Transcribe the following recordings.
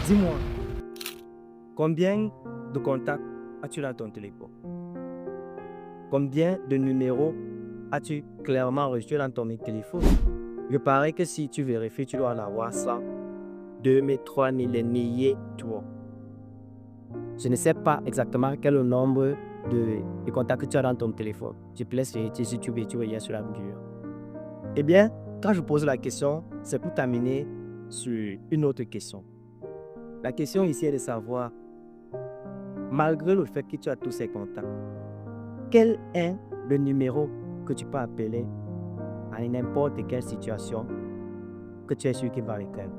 Dis-moi, combien de contacts as-tu dans ton téléphone? Combien de numéros as-tu clairement reçus dans ton téléphone? Je parie que si tu vérifies, tu dois en avoir 100, 2000, 3000, des milliers, toi. Je ne sais pas exactement quel est le nombre de contacts que tu as dans ton téléphone. Je te laisse vérifier si tu veux, tu regardes sur la vidéo. Eh bien, quand je pose la question, c'est pour t'amener sur une autre question. La question ici est de savoir, malgré le fait que tu as tous ces contacts, quel est le numéro que tu peux appeler à n'importe quelle situation que tu es sûr qu'il va répondre?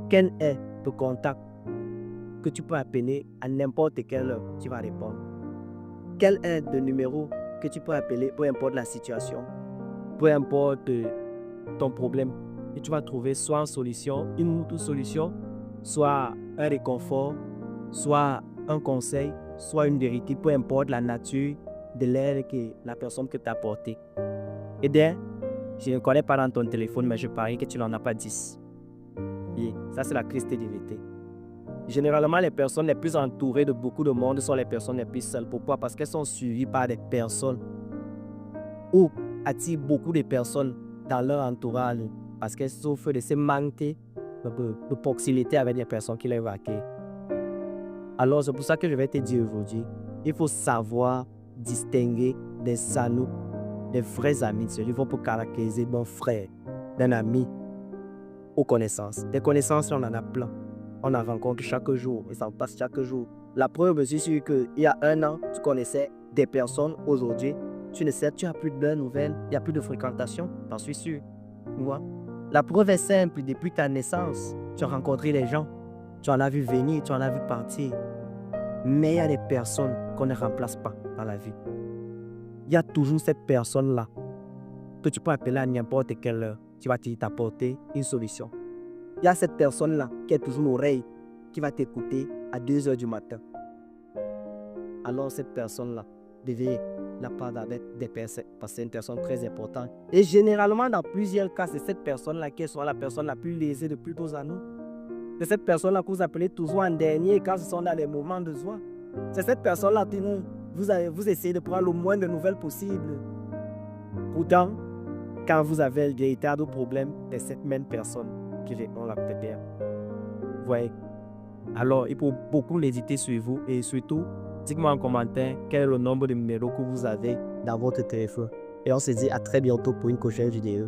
Quel est le contact que tu peux appeler à n'importe quelle heure tu vas répondre? Quel est le numéro que tu peux appeler, peu importe la situation, peu importe ton problème, et tu vas trouver soit une solution, une autre solution, soit un réconfort, soit un conseil, soit une vérité, peu importe la nature de l'aide que la personne que t'a apporté. Eh bien, je ne connais pas dans ton téléphone, mais je parie que tu n'en as pas 10. Et ça, c'est la triste vérité. Généralement, les personnes les plus entourées de beaucoup de monde sont les personnes les plus seules. Pourquoi? Parce qu'elles sont suivies par des personnes ou attirent beaucoup de personnes dans leur entourage parce qu'elles souffrent de ce manque de proximité avec des personnes qui les vaquent. Alors, c'est pour ça que je vais te dire aujourd'hui, il faut savoir distinguer des amis, des vrais amis, celui qui pour caractériser mon frère, d'un ami aux connaissances. Des connaissances, on en a plein. On en rencontre chaque jour et ça en passe chaque jour. La preuve, je suis sûr qu'il y a un an, tu connaissais des personnes. Aujourd'hui, tu ne sais, tu n'as plus de nouvelles, il n'y a plus de fréquentation, j'en suis sûr. Tu vois? La preuve est simple, depuis ta naissance, tu as rencontré des gens, tu en as vu venir, tu en as vu partir. Mais il y a des personnes qu'on ne remplace pas dans la vie. Il y a toujours cette personne-là que tu peux appeler à n'importe quelle heure, qui va t'apporter une solution. Il y a cette personne-là qui est toujours l'oreille, qui va t'écouter à 2 heures du matin. Alors cette personne-là devait la part avec des personnes, parce que c'est une personne très importante. Et généralement, dans plusieurs cas, c'est cette personne-là qui est la personne la plus lésée de plutôt à nous. C'est cette personne-là que vous appelez toujours en dernier quand ce sont dans les moments de joie. C'est cette personne-là que vous essayez de prendre le moins de nouvelles possible. Pourtant, quand vous avez le véritable problème, c'est cette même personne qui répond la prière. Vous voyez? Alors, il faut beaucoup méditer sur vous et surtout, dites-moi en commentaire quel est le nombre de numéros que vous avez dans votre téléphone. Et on se dit à très bientôt pour une prochaine vidéo.